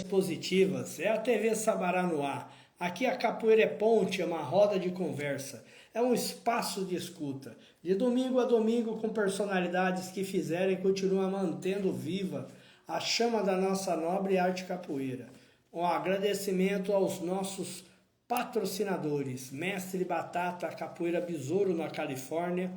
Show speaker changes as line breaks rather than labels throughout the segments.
Positivas, é a TV Sabará no ar. Aqui a capoeira é ponte, é uma roda de conversa, é um espaço de escuta. De domingo a domingo com personalidades que fizeram e continuam mantendo viva a chama da nossa nobre arte capoeira. Um agradecimento aos nossos patrocinadores, Mestre Batata, Capoeira Besouro na Califórnia,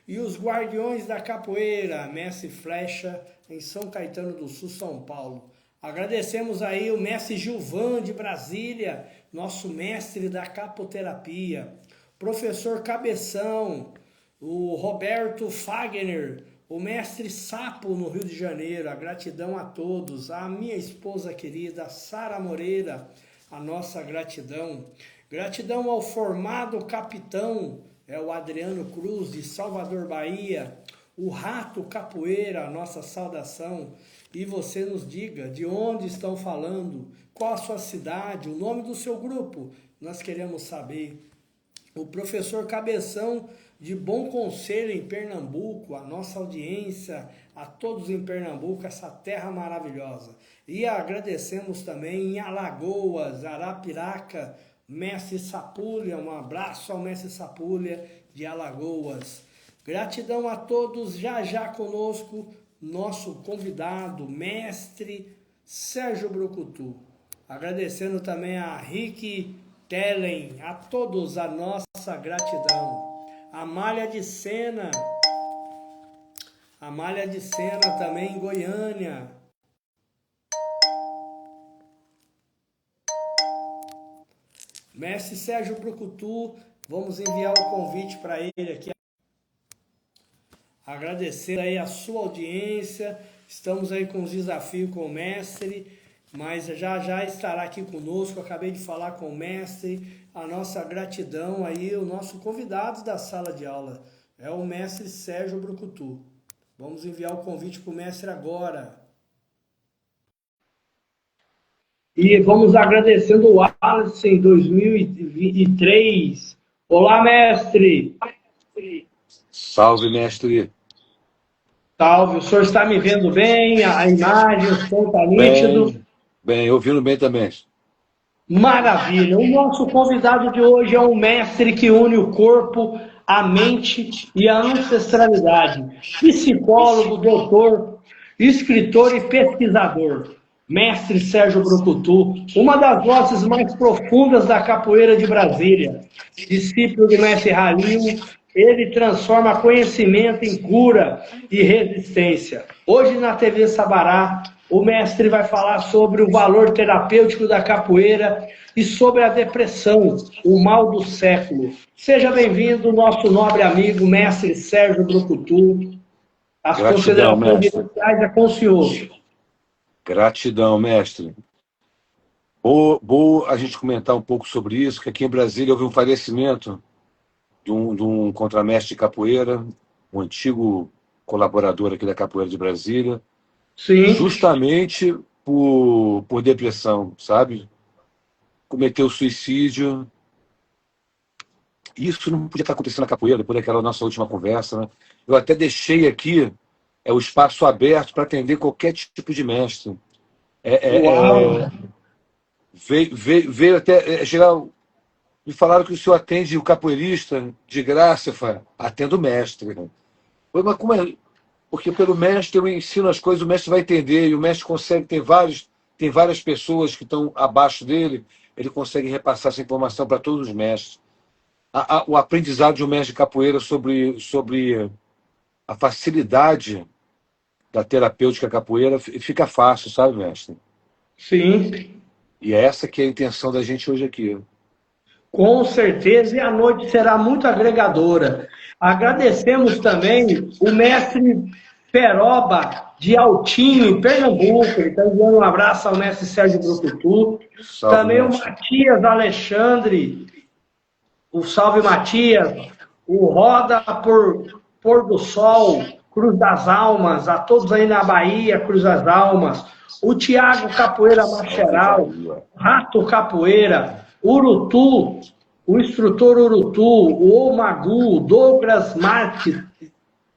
e os Guardiões da Capoeira, Mestre Flecha, em São Caetano do Sul, São Paulo. Agradecemos aí o mestre Gilvan de Brasília, nosso mestre da capoterapia, professor Cabeção, o Roberto Fagner, o mestre Sapo no Rio de Janeiro. A gratidão a todos, a minha esposa querida Sara Moreira, a nossa gratidão. Gratidão ao formado capitão, é o Adriano Cruz de Salvador, Bahia, o Rato Capoeira, a nossa saudação. E você nos diga de onde estão falando, qual a sua cidade, o nome do seu grupo, nós queremos saber. O professor Cabeção de Bom Conselho em Pernambuco, a nossa audiência, a todos em Pernambuco, essa terra maravilhosa. E agradecemos também em Alagoas, Arapiraca, mestre Sapulha, um abraço ao mestre Sapulha de Alagoas. Gratidão a todos, já conosco, nosso convidado, mestre Sérgio Brucutu. Agradecendo também a Rick Tellen, a todos a nossa gratidão. A Malha de Sena também em Goiânia. Mestre Sérgio Brucutu, vamos enviar o convite para ele aqui. Agradecer aí a sua audiência, estamos aí com os desafios com o mestre, mas já estará aqui conosco. Acabei de falar com o mestre, a nossa gratidão aí, o nosso convidado da sala de aula é o mestre Sérgio Brucutu. Vamos enviar o convite para o mestre agora. E vamos agradecendo o Alice em 2003. Olá, mestre!
Salve, mestre!
Salve, o senhor está me vendo bem? A imagem, o som está nítido?
Bem, ouvindo bem também.
Maravilha! O nosso convidado de hoje é um mestre que une o corpo, a mente e a ancestralidade. Psicólogo, doutor, escritor e pesquisador. Mestre Sérgio Brucutu, uma das vozes mais profundas da capoeira de Brasília. Discípulo de mestre Halil, ele transforma conhecimento em cura e resistência. Hoje na TV Sabará, o mestre vai falar sobre o valor terapêutico da capoeira e sobre a depressão, o mal do século. Seja bem-vindo, nosso nobre amigo, mestre Sérgio Brucutu. As considerações iniciais é com o senhor.
Gratidão, mestre. Boa a gente comentar um pouco sobre isso, que aqui em Brasília houve um falecimento de um contramestre de capoeira, um antigo colaborador aqui da Capoeira de Brasília.
Sim.
Justamente por depressão, sabe? Cometeu suicídio. Isso não podia estar acontecendo na capoeira, depois daquela nossa última conversa, né? Eu até deixei aqui o espaço aberto para atender qualquer tipo de mestre. Veio até chegar. Me falaram que o senhor atende o capoeirista de graça. Eu falei, atendo o mestre. Mas como é? Porque pelo mestre eu ensino as coisas, o mestre vai entender, e o mestre consegue, tem várias pessoas que estão abaixo dele, ele consegue repassar essa informação para todos os mestres. O aprendizado de um mestre de capoeira sobre a facilidade da terapêutica capoeira fica fácil, sabe, mestre?
Sim.
E é essa que é a intenção da gente hoje aqui.
Com certeza, e a noite será muito agregadora. Agradecemos também o mestre Peroba de Altinho, em Pernambuco. Ele está enviando um abraço ao mestre Sérgio Brucutu.
Salve,
também
mestre.
O Matias Alexandre, o Salve Matias, o Roda por Pôr do Sol, Cruz das Almas, a todos aí na Bahia, Cruz das Almas, o Tiago Capoeira Macheral, Rato Capoeira, Urutu, o instrutor Urutu, o Omagu, Douglas Marques,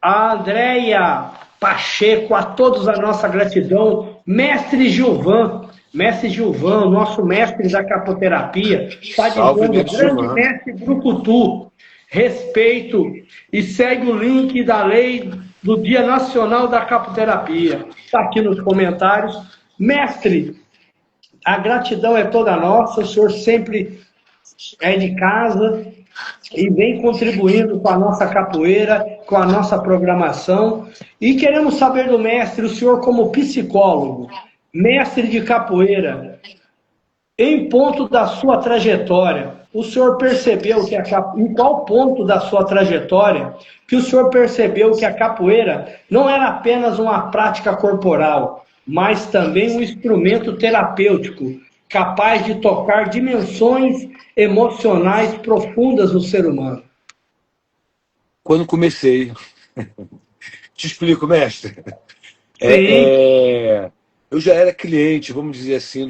a Andréia Pacheco, a todos a nossa gratidão, mestre Gilvan, Mestre Gilvan, nosso mestre da capoterapia, está
Salve,
dizendo,
mestre
grande
Gilvan.
mestre Brucutu, respeito e segue o link da lei do Dia Nacional da Capoterapia. Está aqui nos comentários. Mestre, a gratidão é toda nossa, o senhor sempre é de casa e vem contribuindo com a nossa capoeira, com a nossa programação. E queremos saber do mestre, o senhor como psicólogo, mestre de capoeira, em ponto da sua trajetória, o senhor percebeu que em qual ponto da sua trajetória que o senhor percebeu que a capoeira não era apenas uma prática corporal, mas também um instrumento terapêutico, capaz de tocar dimensões emocionais profundas no ser humano?
Quando comecei, te explico, mestre.
Sim,
Eu já era cliente, vamos dizer assim,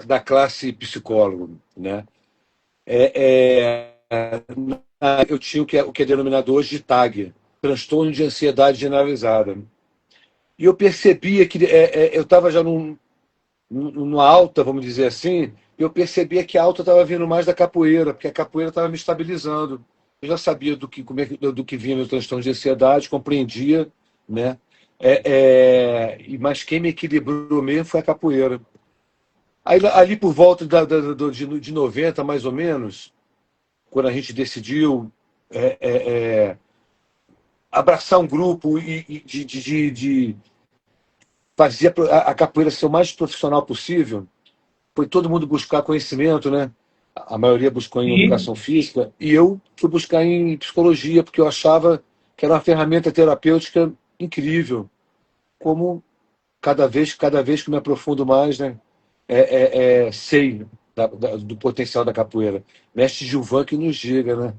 da classe psicólogo, né? Eu tinha o que é denominado hoje de TAG, transtorno de ansiedade generalizada. E eu percebia que eu estava já numa alta, vamos dizer assim, e eu percebia que a alta estava vindo mais da capoeira, porque a capoeira estava me estabilizando. Eu já sabia do que vinha meu transtorno de ansiedade, compreendia, né? Mas quem me equilibrou mesmo foi a capoeira. Aí, ali por volta de 90, mais ou menos, quando a gente decidiu é, é, é, abraçar um grupo e de fazer a capoeira ser o mais profissional possível, foi todo mundo buscar conhecimento, né? A maioria buscou em
sim.
educação física, e eu fui buscar em psicologia, porque eu achava que era uma ferramenta terapêutica incrível. Como cada vez que me aprofundo mais, né? Sei do potencial da capoeira. Mestre Gilvan que nos diga, né?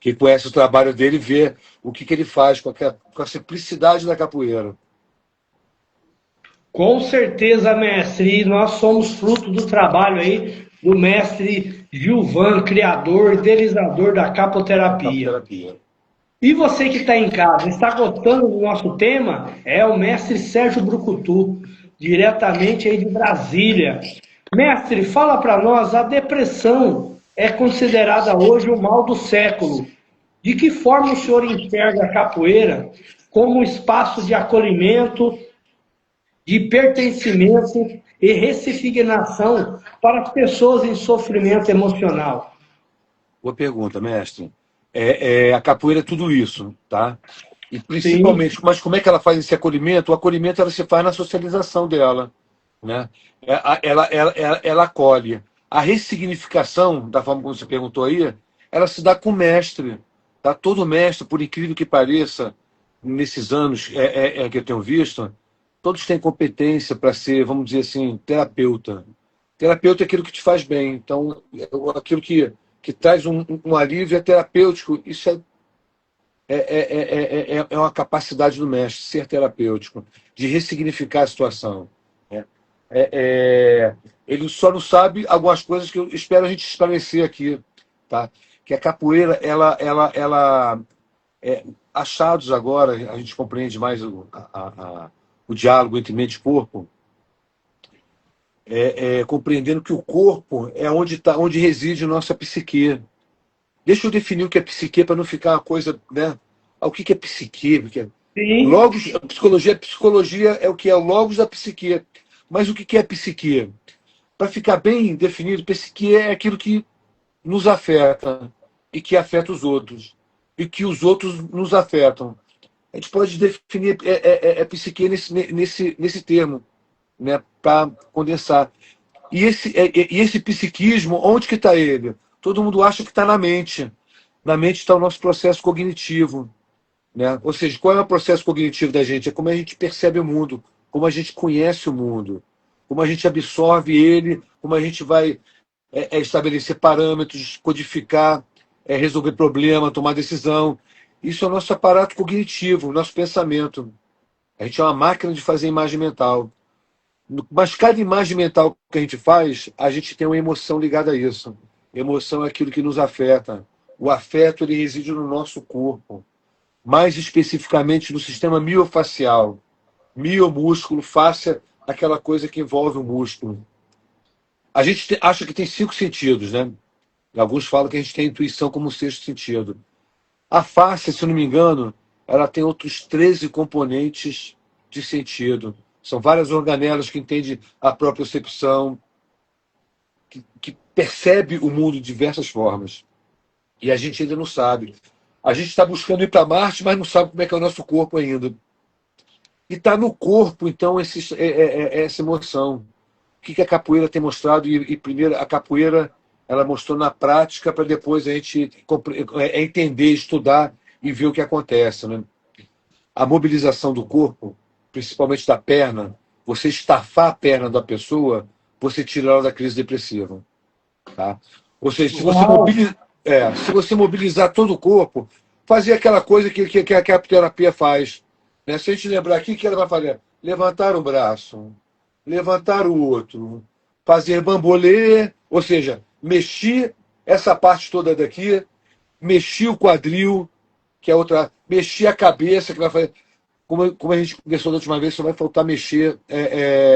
Quem conhece o trabalho dele vê o que ele faz com a simplicidade da capoeira.
Com certeza, mestre, e nós somos fruto do trabalho aí do mestre Gilvan, criador, idealizador da
Da
capoterapia.
capoterapia.
E você que está em casa, está gostando do nosso tema? É o mestre Sérgio Brucutu, diretamente aí de Brasília. Mestre, fala para nós, a depressão é considerada hoje o mal do século. De que forma o senhor enxerga a capoeira como um espaço de acolhimento, de pertencimento e ressignificação para as pessoas em sofrimento emocional?
Boa pergunta, mestre. A capoeira é tudo isso, tá? E
Sim,
principalmente, mas como é que ela faz esse acolhimento? O acolhimento ela se faz na socialização dela, né? Ela acolhe. A ressignificação, da forma como você perguntou aí, ela se dá com o mestre, tá? Todo mestre, por incrível que pareça, nesses anos que eu tenho visto, todos têm competência para ser, vamos dizer assim, terapeuta. Terapeuta é aquilo que te faz bem. Então, aquilo que traz um alívio é terapêutico. Isso é uma capacidade do mestre, ser terapêutico, de ressignificar a situação. Né? É, é, ele só não sabe algumas coisas que eu espero a gente esclarecer aqui, tá? Que a capoeira, achados agora, a gente compreende mais o diálogo entre mente e corpo, compreendendo que o corpo é onde reside a nossa psique. Deixa eu definir o que é psique para não ficar uma coisa, né? O que é psique?
sim,
Logos, psicologia é o que é o logos da psique. Mas o que é psique? Para ficar bem definido, psique é aquilo que nos afeta e que afeta os outros. E que os outros nos afetam. A gente pode definir psique nesse termo, né? Para condensar. E esse psiquismo, onde que está ele? Todo mundo acha que está na mente. Na mente está o nosso processo cognitivo. Né? Ou seja, qual é o processo cognitivo da gente? É como a gente percebe o mundo, como a gente conhece o mundo, como a gente absorve ele, como a gente vai estabelecer parâmetros, codificar, resolver problema, tomar decisão. Isso é o nosso aparato cognitivo, o nosso pensamento. A gente é uma máquina de fazer imagem mental. Mas cada imagem mental que a gente faz, a gente tem uma emoção ligada a isso. Emoção é aquilo que nos afeta. O afeto ele reside no nosso corpo, mais especificamente no sistema miofacial. Miomúsculo, fáscia, aquela coisa que envolve o músculo. A gente acha que tem 5 sentidos, né? Alguns falam que a gente tem a intuição como um sexto sentido. A face, se eu não me engano, ela tem outros 13 componentes de sentido. São várias organelas que entendem a própria percepção, que percebe o mundo de diversas formas. E a gente ainda não sabe. A gente está buscando ir para Marte, mas não sabe como é que é o nosso corpo ainda. E está no corpo, então, essa emoção. O que a capoeira tem mostrado? E primeiro, a capoeira ela mostrou na prática para depois a gente entender, estudar e ver o que acontece. Né? A mobilização do corpo, principalmente da perna, você estafar a perna da pessoa, você tira ela da crise depressiva. Tá? Ou seja,
Uau!
se você mobilizar todo o corpo, fazer aquela coisa que a terapia faz. Né? Se a gente lembrar aqui, o que ela vai fazer? Levantar um braço, levantar o outro, fazer bambolê, ou seja, mexer essa parte toda daqui, mexer o quadril, que é outra, mexer a cabeça, que vai fazer. Como a gente conversou da última vez, só vai faltar mexer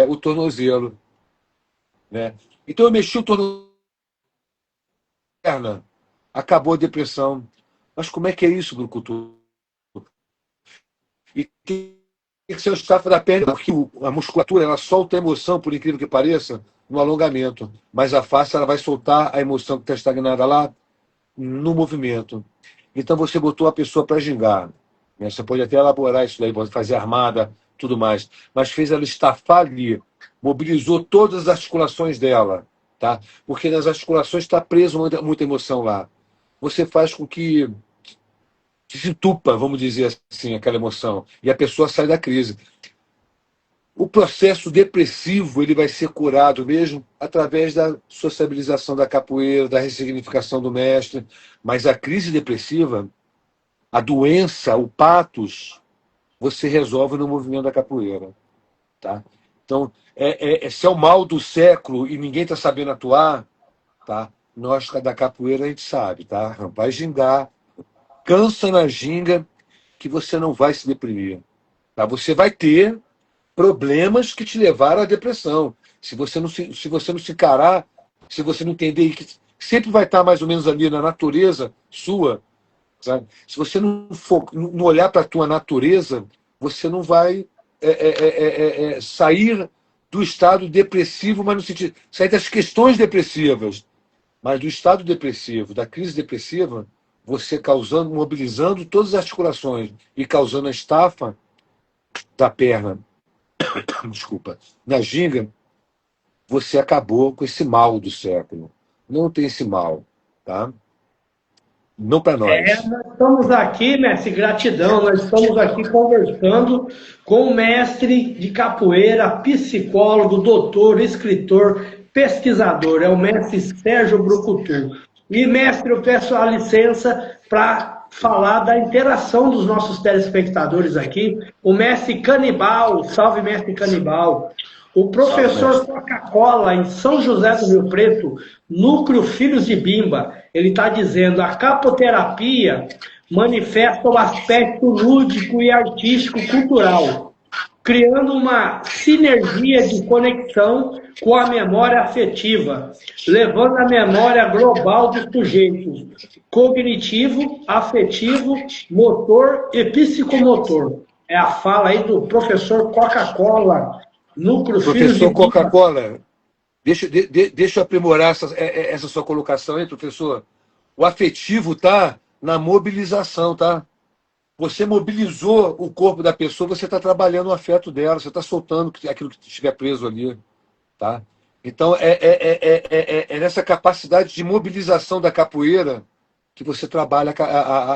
o tornozelo. Né? Então eu mexi o tornozelo, acabou a depressão. Mas como é que é isso, Brucutu? E tem que ser o estafa da perna, porque a musculatura ela solta a emoção, por incrível que pareça, no alongamento. Mas a face ela vai soltar a emoção que está estagnada lá no movimento. Então você botou a pessoa para gingar. Né? Você pode até elaborar isso daí, pode fazer armada, tudo mais. Mas fez ela estafar ali, mobilizou todas as articulações dela. Tá? Porque nas articulações está preso muita emoção lá. Você faz com que desentupa, vamos dizer assim, aquela emoção. E a pessoa sai da crise. O processo depressivo ele vai ser curado mesmo através da sociabilização da capoeira, da ressignificação do mestre. Mas a crise depressiva, a doença, o patos, você resolve no movimento da capoeira. Tá? Então, se é o mal do século e ninguém está sabendo atuar, tá? Nós da capoeira a gente sabe, tá? Vai gingar, cansa na ginga que você não vai se deprimir. Tá? Você vai ter problemas que te levaram à depressão. Se você não se encarar, se você não entender que sempre vai estar mais ou menos ali na natureza sua, sabe? Se você não olhar para a tua natureza, você não vai sair do estado depressivo, mas no sentido sair das questões depressivas, mas do estado depressivo, da crise depressiva, você causando, mobilizando todas as articulações e causando a estafa da perna, desculpa, na ginga, você acabou com esse mal do século. Não tem esse mal, tá? Não para nós.
Nós estamos aqui, mestre, gratidão, nós estamos aqui conversando com o mestre de capoeira, psicólogo, doutor, escritor, pesquisador, é o mestre Sérgio Brucutu. E, mestre, eu peço a licença para falar da interação dos nossos telespectadores aqui. O mestre Canibal, salve mestre Canibal. O
Salve,
professor
mestre.
Coca-Cola, em São José do Rio Preto, Núcleo Filhos de Bimba, ele está dizendo: a capoterapia manifesta o aspecto lúdico e artístico cultural, criando uma sinergia de conexão com a memória afetiva, levando a memória global dos sujeitos, cognitivo, afetivo, motor e psicomotor. É a fala aí do professor Coca-Cola, Núcleo Filhos de
Professor
Bimba.
Coca-Cola, deixa eu aprimorar essa sua colocação aí, professor. O afetivo tá na mobilização, tá? Você mobilizou o corpo da pessoa, você está trabalhando o afeto dela, você está soltando aquilo que estiver preso ali, tá? Então, é nessa capacidade de mobilização da capoeira que você trabalha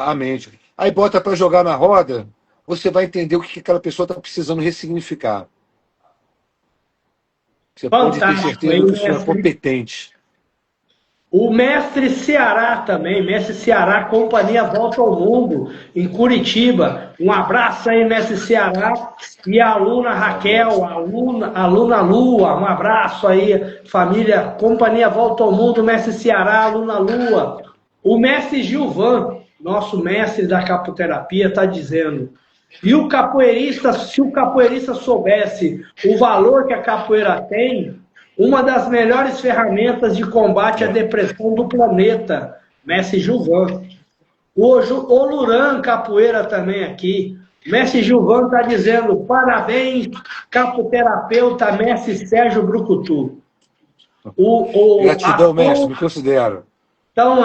a mente. Aí bota para jogar na roda, você vai entender o que aquela pessoa está precisando ressignificar. Você pode ter
Fantástico,
certeza
hein,
que o senhor é
mestre?
competente.
O mestre Ceará também, mestre Ceará, Companhia Volta ao Mundo, em Curitiba. Um abraço aí, mestre Ceará. E a aluna Raquel, a aluna Lua, um abraço aí, família Companhia Volta ao Mundo, mestre Ceará, aluna Lua. O mestre Gilvan, nosso mestre da capoterapia, está dizendo: E o capoeirista, se o capoeirista soubesse o valor que a capoeira tem, uma das melhores ferramentas de combate à depressão do planeta, Mestre Gilvan. O Oluran Capoeira também aqui. Mestre Gilvan está dizendo, parabéns, capoterapeuta Mestre Sérgio Brucutu.
Gratidão, mestre, me considero.
Então,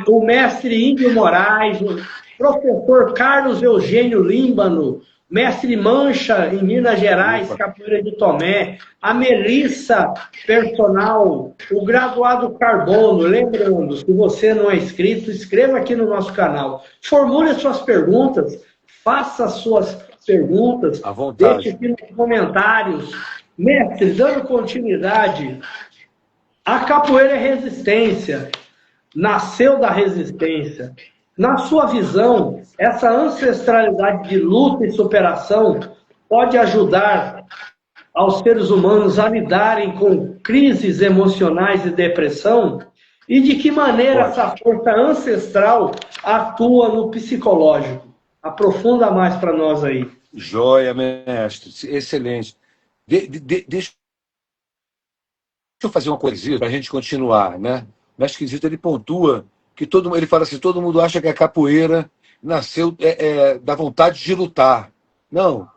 o mestre Índio Moraes, o professor Carlos Eugênio Límbano, mestre Mancha, em Minas Gerais, Capoeira de Tomé, a Melissa Personal, o graduado Carbono. Lembrando, se você não é inscrito, escreva aqui no nosso canal. Formule suas perguntas, faça suas perguntas,
à vontade.
Deixe aqui nos comentários. Mestre, dando continuidade, a capoeira é resistência, nasceu da resistência. Na sua visão, essa ancestralidade de luta e superação pode ajudar aos seres humanos a lidarem com crises emocionais e depressão? E de que maneira essa força ancestral atua no psicológico? Aprofunda mais para nós aí.
Joia, mestre. Excelente. Deixa eu fazer uma coisinha para a gente continuar, né? O mestre Quisito, ele pontua que ele fala assim, todo mundo acha que a capoeira nasceu da vontade de lutar. Não,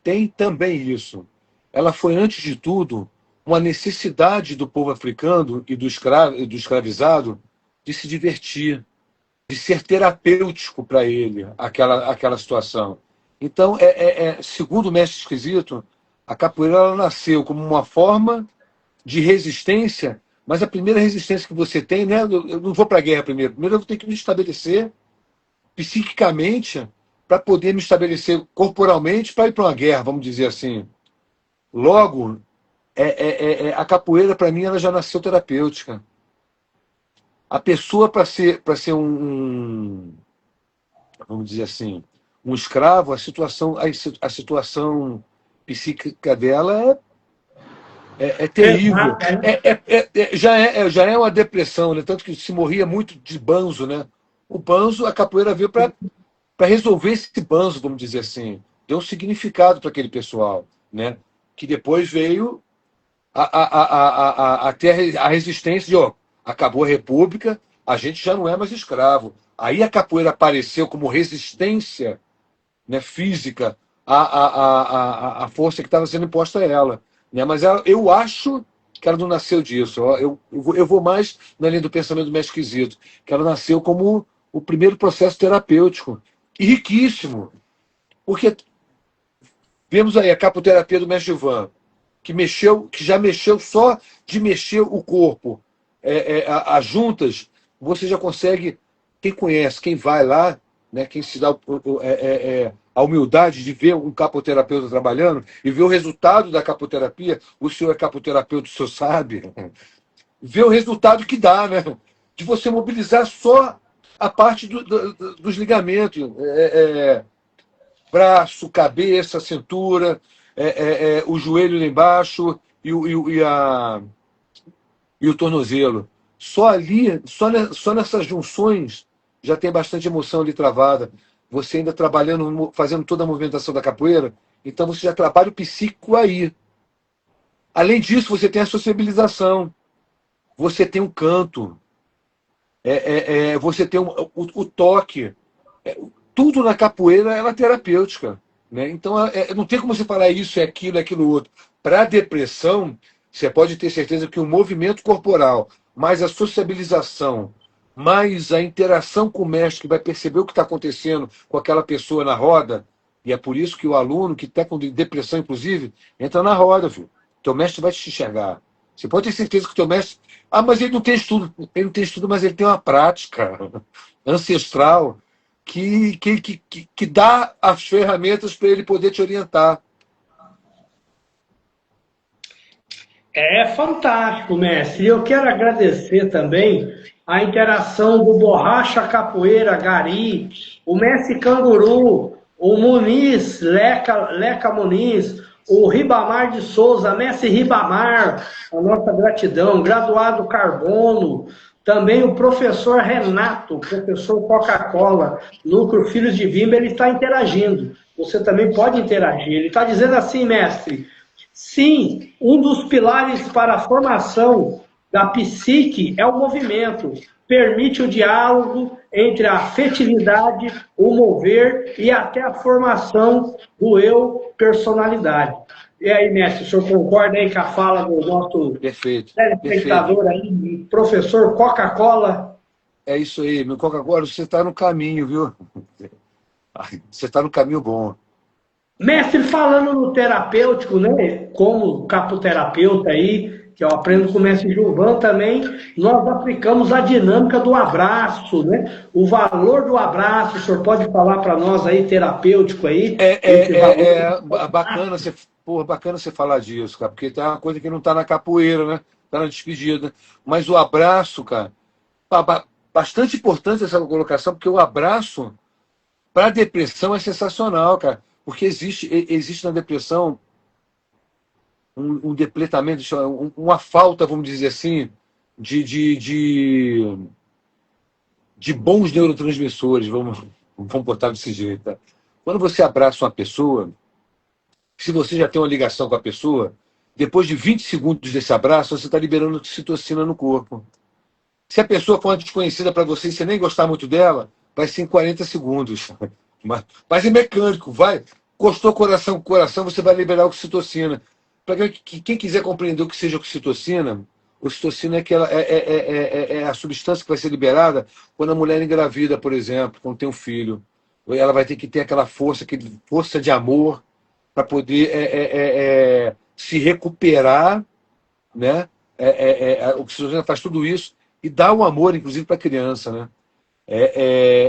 tem também isso. Ela foi, antes de tudo, uma necessidade do povo africano e do escravizado de se divertir, de ser terapêutico para ele, aquela situação. Então, segundo o mestre Esquisito, a capoeira ela nasceu como uma forma de resistência, mas a primeira resistência que você tem, né? Eu não vou para a guerra primeiro. Primeiro eu vou ter que me estabelecer psiquicamente para poder me estabelecer corporalmente para ir para uma guerra, vamos dizer assim. Logo, a capoeira, para mim, ela já nasceu terapêutica. A pessoa, para ser vamos dizer assim, um escravo, a situação psíquica dela é terrível. Já é uma depressão, né? Tanto que se morria muito de banzo, né? O banzo, a capoeira veio para resolver esse banzo, vamos dizer assim. Deu um significado para aquele pessoal, né? Que depois veio até a resistência de, acabou a República, a gente já não é mais escravo. Aí a capoeira apareceu como resistência, né, física à força que estava sendo imposta a ela. Né? Mas eu acho que ela não nasceu disso. Eu vou mais na linha do pensamento do mestre Quisito, que ela nasceu como o primeiro processo terapêutico. E riquíssimo. Porque vemos aí a capoterapia do mestre Gilvan, que já mexeu só de mexer o corpo. As juntas, você já consegue, quem conhece, quem vai lá, né, quem se dá a humildade de ver um capoterapeuta trabalhando e ver o resultado da capoterapia, o senhor é capoterapeuta, o senhor sabe, ver o resultado que dá, né? De você mobilizar só a parte dos ligamentos, braço, cabeça, cintura, o joelho lá embaixo e o tornozelo. Só ali, só nessas junções, já tem bastante emoção ali travada. Você ainda trabalhando, fazendo toda a movimentação da capoeira, então você já trabalha o psíquico aí. Além disso, você tem a sociabilização, você tem um canto, você tem o toque. Tudo na capoeira é terapêutica. Né? Então, não tem como você falar isso, aquilo outro. Para a depressão, você pode ter certeza que o movimento corporal, mais a sociabilização, mais a interação com o mestre, que vai perceber o que está acontecendo com aquela pessoa na roda, e é por isso que o aluno, que está com depressão, inclusive, entra na roda, viu? Teu mestre vai te enxergar. Você pode ter certeza que o teu mestre... mas ele não tem estudo. Ele não tem estudo, mas ele tem uma prática ancestral que dá as ferramentas para ele poder te orientar.
É fantástico, mestre. E eu quero agradecer também a interação do Borracha Capoeira Gari, o mestre Canguru, o Muniz, Leca Muniz, o Ribamar de Souza, mestre Ribamar, a nossa gratidão, graduado Carbono, Também o professor Renato, professor Coca-Cola, Núcleo Filhos de Vimba, ele está interagindo. Você também pode interagir. Ele está dizendo assim, mestre, sim, um dos pilares para a formação da psique é o movimento. Permite o diálogo entre a afetividade, o mover e até a formação do eu, personalidade. E aí, mestre, o senhor concorda aí com a fala do nosso telespectador aí, professor Coca-Cola?
É isso aí, meu Coca-Cola, você está no caminho, viu? Você está no caminho bom.
Mestre, falando no terapêutico, né? Como capoterapeuta aí, que eu aprendo com o mestre Gilvan também, nós aplicamos a dinâmica do abraço, né? O valor do abraço, o senhor pode falar para nós aí, terapêutico aí?
Bacana você, bacana você falar disso, cara, porque tem uma coisa que não está na capoeira, né? Está na despedida. Mas o abraço, cara, bastante importante essa colocação, porque o abraço para a depressão é sensacional, cara. Porque existe na depressão um depletamento, uma falta, vamos dizer assim, de bons neurotransmissores, vamos botar desse jeito. Tá? Quando você abraça uma pessoa, se você já tem uma ligação com a pessoa, depois de 20 segundos desse abraço, você está liberando ocitocina no corpo. Se a pessoa for uma desconhecida para você e você nem gostar muito dela, vai ser em 40 segundos. Mas é mecânico, vai. Encostou coração com coração, você vai liberar oxitocina. Para quem quiser compreender o que seja oxitocina é, é a substância que vai ser liberada quando a mulher engravida, por exemplo, quando tem um filho. Ela vai ter que ter aquela força de amor para poder se recuperar, né? A oxitocina faz tudo isso e dá o amor, inclusive, para a criança, né?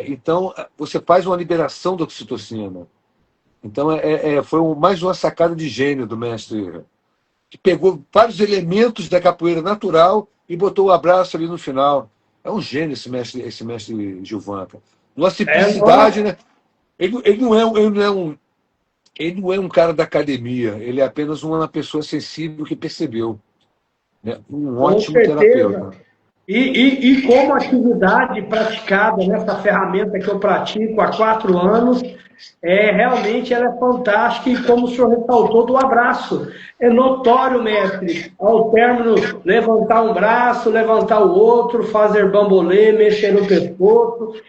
Então, você faz uma liberação da oxitocina. Então, foi mais uma sacada de gênio do mestre, que pegou vários elementos da capoeira natural e botou o abraço ali no final. É um gênio esse mestre Gilvan. Numa simplicidade, né? Ele não é um cara da academia, ele é apenas uma pessoa sensível que percebeu. Né? Um ótimo terapeuta.
E como atividade praticada nessa ferramenta que eu pratico há 4 anos, realmente ela é fantástica e como o senhor ressaltou do abraço. É notório, mestre, ao término, levantar um braço, levantar o outro, fazer bambolê, mexer no pescoço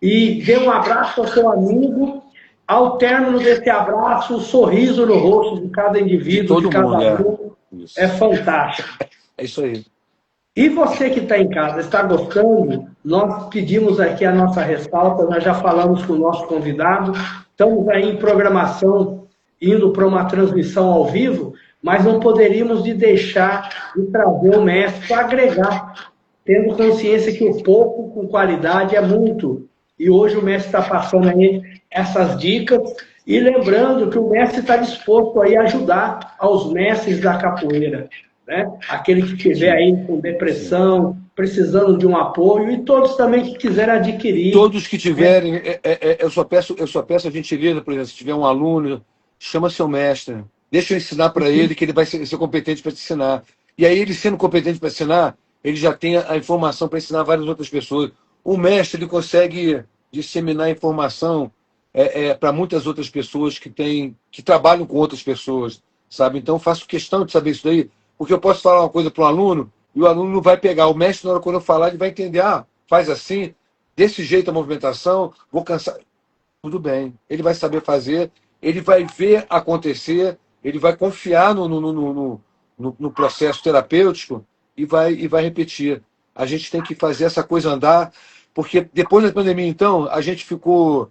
e dê um abraço ao seu amigo. Ao término desse abraço, o sorriso no rosto de cada indivíduo, de cada aluno, é fantástico.
É isso aí.
E você que está em casa, está gostando? Nós pedimos aqui a nossa ressalta, nós já falamos com o nosso convidado, estamos aí em programação, indo para uma transmissão ao vivo, mas não poderíamos de deixar de trazer o mestre para agregar, tendo consciência que o pouco com qualidade é muito. E hoje o mestre está passando aí essas dicas, e lembrando que o mestre está disposto aí a ajudar aos mestres da capoeira. Né? Aquele que estiver aí com depressão, precisando de um apoio, e todos também que quiserem adquirir.
Todos que tiverem, eu só peço a gentileza, por exemplo, se tiver um aluno, chama seu mestre, deixa eu ensinar para ele que ele vai ser competente para te ensinar. E aí ele sendo competente para ensinar, ele já tem a informação para ensinar várias outras pessoas. O mestre ele consegue disseminar informação para muitas outras pessoas que trabalham com outras pessoas, sabe? Então eu faço questão de saber isso daí. Porque eu posso falar uma coisa para um aluno e o aluno não vai pegar. O mestre, na hora quando eu falar, ele vai entender. Faz assim, desse jeito a movimentação, vou cansar. Tudo bem. Ele vai saber fazer, ele vai ver acontecer, ele vai confiar no processo terapêutico e vai repetir. A gente tem que fazer essa coisa andar, porque depois da pandemia, então, a gente ficou...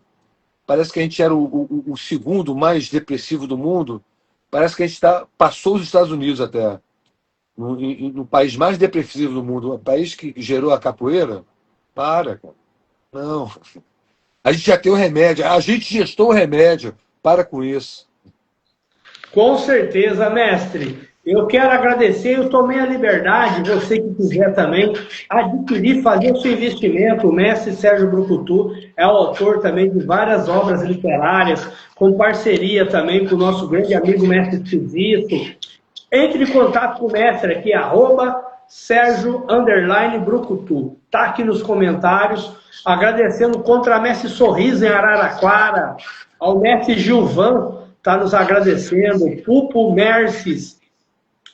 Parece que a gente era o segundo mais depressivo do mundo. Parece que a gente passou os Estados Unidos até. No país mais depressivo do mundo, o país que gerou a capoeira, cara. Não. A gente já tem o remédio, a gente gestou o remédio. Para com isso.
Com certeza, mestre. Eu quero agradecer, eu tomei a liberdade, você que quiser também, adquirir, fazer o seu investimento. O mestre Sérgio Brucutu é o autor também de várias obras literárias, com parceria também com o nosso grande amigo mestre Cisito. Entre em contato com o mestre aqui, Sérgio Underline Brucutu. Está aqui nos comentários, agradecendo contra a Mestre Sorriso em Araraquara, ao Mestre Gilvan, está nos agradecendo, Pupo Mercis,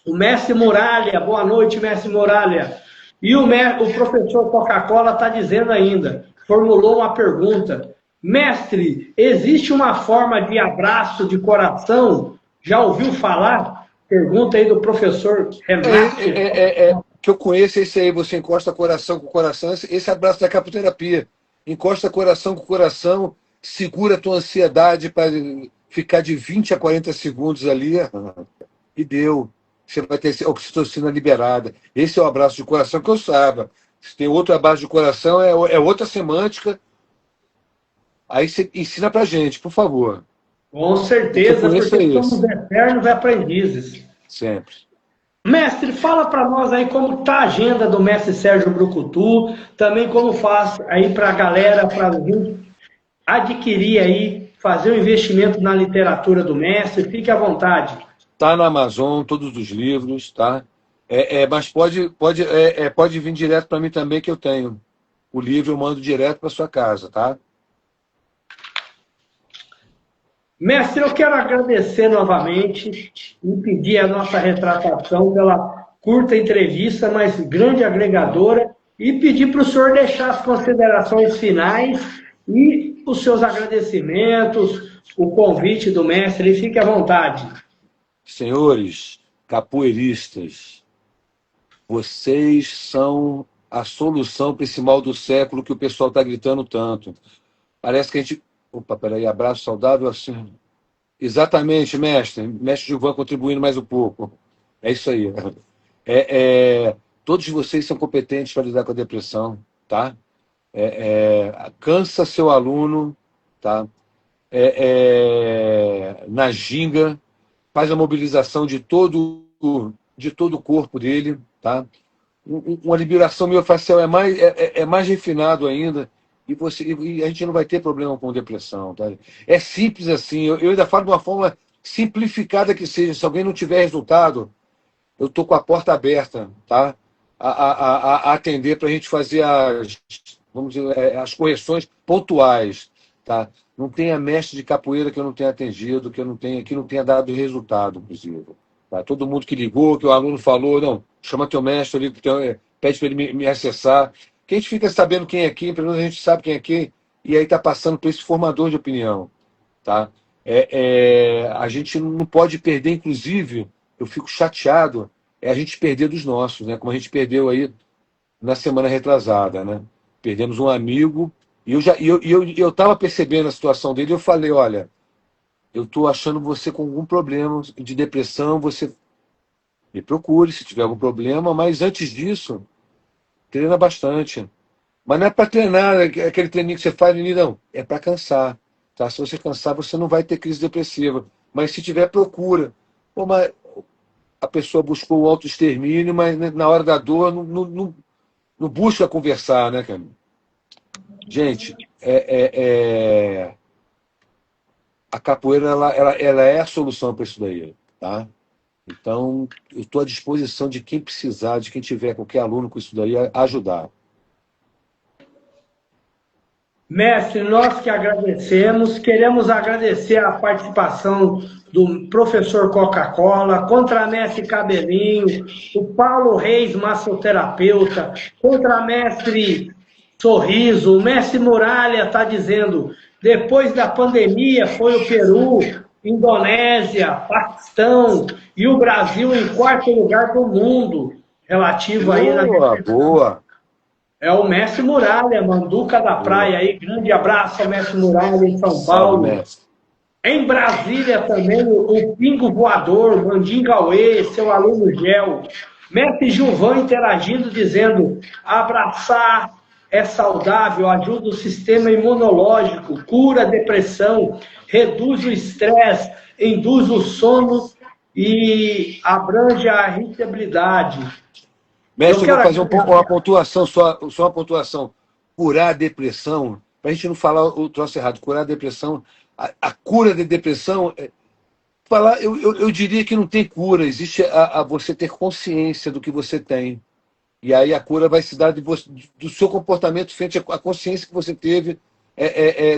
o Mestre Muralha, boa noite, Mestre Muralha. E o professor Coca-Cola está dizendo ainda, formulou uma pergunta, mestre, existe uma forma de abraço de coração? Já ouviu falar? Pergunta aí do professor Renato.
Que eu conheço esse aí, você encosta coração com coração, esse abraço da capoterapia. Encosta coração com coração, segura a tua ansiedade para ficar de 20 a 40 segundos ali, e deu. Você vai ter oxitocina liberada. Esse é o abraço de coração que eu saiba. Se tem outro abraço de coração, é outra semântica. Aí você ensina pra gente, por favor.
Com certeza, porque somos eternos aprendizes.
Sempre.
Mestre, fala para nós aí como está a agenda do mestre Sérgio Brucutu, também como faz aí para a galera, para adquirir aí, fazer um investimento na literatura do mestre, fique à vontade.
Está na Amazon, todos os livros, tá? Mas pode vir direto para mim também, que eu tenho. O livro eu mando direto para sua casa, tá?
Mestre, eu quero agradecer novamente e pedir a nossa retratação pela curta entrevista, mas grande agregadora, e pedir para o senhor deixar as considerações finais e os seus agradecimentos, o convite do mestre, e fique à vontade.
Senhores capoeiristas, vocês são a solução para esse mal do século que o pessoal está gritando tanto. Parece que a gente... Opa, peraí, abraço saudável assim. Exatamente, mestre. Mestre Gilvan contribuindo mais um pouco. É isso aí. Todos vocês são competentes para lidar com a depressão, tá? Cansa seu aluno, tá? Na ginga, faz a mobilização de todo o corpo dele, tá? Uma liberação miofascial é mais refinado ainda. E a gente não vai ter problema com depressão. Tá? É simples assim. Eu ainda falo de uma forma simplificada que seja. Se alguém não tiver resultado, eu estou com a porta aberta, tá? A atender para a gente fazer vamos dizer, as correções pontuais. Tá? Não tenha mestre de capoeira que eu não tenha atendido, que não tenha dado resultado, inclusive. Tá? Todo mundo que ligou, que o aluno falou, não, chama teu mestre ali, pede para ele me acessar. Que a gente fica sabendo quem é quem, pelo menos a gente sabe quem é quem, e aí está passando por esse formador de opinião. Tá? A gente não pode perder, inclusive, eu fico chateado, a gente perder dos nossos, né? Como a gente perdeu aí na semana retrasada. Né? Perdemos um amigo, e eu estava percebendo a situação dele, e eu falei, olha, eu estou achando você com algum problema de depressão, você me procure se tiver algum problema, mas antes disso... treina bastante. Mas não é para treinar, aquele treininho que você faz, não. É para cansar. Tá? Se você cansar, você não vai ter crise depressiva. Mas se tiver, procura. Mas a pessoa buscou o autoextermínio, mas na hora da dor não busca conversar, né, cara? Gente, a capoeira ela é a solução para isso daí. Tá? Então, eu estou à disposição de quem precisar, de quem tiver qualquer aluno com isso daí, a ajudar.
Mestre, nós que agradecemos, queremos agradecer a participação do professor Coca-Cola, contramestre Cabelinho, o Paulo Reis, massoterapeuta, contramestre Sorriso, o mestre Muralha está dizendo, depois da pandemia foi o Peru, Indonésia, Paquistão e o Brasil em quarto lugar do mundo, relativo aí na...
Boa!
É o mestre Muralha, Manduca da Praia aí, grande abraço ao mestre Muralha em São Paulo.
Mestre.
Em Brasília também, o Pingo Voador, Mandingauê, seu aluno Gel. Mestre Gilvan interagindo, dizendo, abraçar é saudável, ajuda o sistema imunológico, cura a depressão, reduz o estresse, induz o sono e abrange a irritabilidade.
Mestre, eu vou fazer uma pontuação, só uma pontuação. Curar a depressão, para a gente não falar o troço errado, curar a depressão, a cura da depressão, eu diria que não tem cura, existe você ter consciência do que você tem. E aí a cura vai se dar do seu comportamento frente à consciência que você teve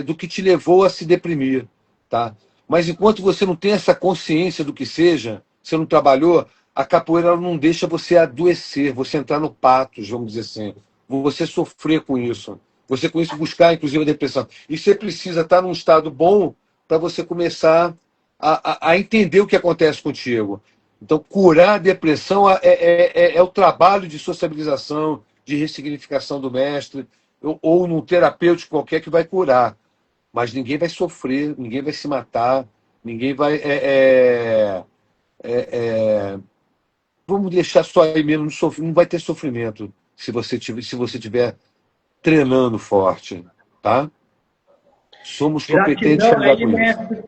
do que te levou a se deprimir, tá? Mas enquanto você não tem essa consciência do que seja, você não trabalhou, a capoeira ela não deixa você adoecer, você entrar no patos, vamos dizer assim. Você sofrer com isso. Você com isso buscar, inclusive, a depressão. E você precisa estar num estado bom para você começar a entender o que acontece contigo. Então, curar a depressão é o trabalho de sociabilização, de ressignificação do mestre, ou num terapêutico qualquer que vai curar. Mas ninguém vai sofrer, ninguém vai se matar, ninguém vai. Vamos deixar só aí mesmo, não vai ter sofrimento se você tiver treinando forte, tá? Somos competentes
Gratidão
para lidar
aí,
com isso.
mestre,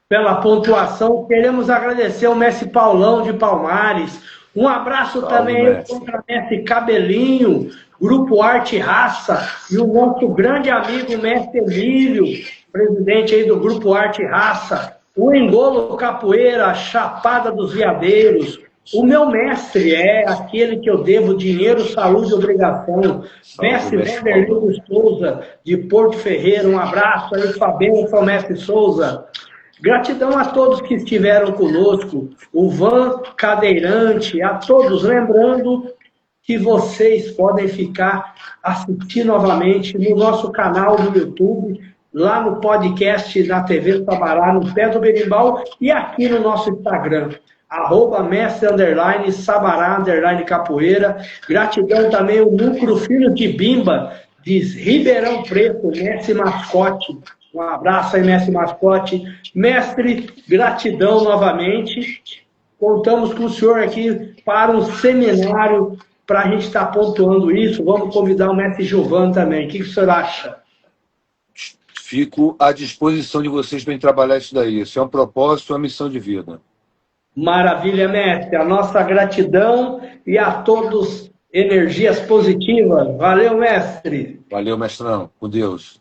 pela pontuação. Queremos agradecer ao mestre Paulão de Palmares. Um abraço
Salve,
também ao
mestre.
contramestre Cabelinho, Grupo Arte Raça, e o nosso grande amigo mestre Emílio, presidente aí do Grupo Arte Raça, o Engolo Capoeira, Chapada dos Veadeiros. O meu mestre é aquele que eu devo dinheiro, saúde e obrigação.
Salve,
Mestre
mestre Paulo.
Vanderlei Souza, de Porto Ferreira. Um abraço aí, Fabiano, mestre Souza. Gratidão a todos que estiveram conosco, o Van Cadeirante, a todos. Lembrando que vocês podem ficar assistir novamente no nosso canal do YouTube, lá no podcast na TV Sabará, no Pé do Berimbau, e aqui no nosso Instagram, @mestre_sabará_capoeira. Gratidão também ao Núcleo Filho de Bimba, de Ribeirão Preto, mestre Mascote. Um abraço aí, mestre Mascote. Mestre, gratidão novamente. Contamos com o senhor aqui para um seminário para a gente estar pontuando isso. Vamos convidar o mestre Gilvan também. O que o senhor acha?
Fico à disposição de vocês para trabalhar isso daí. Isso é um propósito, uma missão de vida.
Maravilha, mestre. A nossa gratidão e a todos energias positivas. Valeu, mestre.
Valeu, mestrão. Com Deus.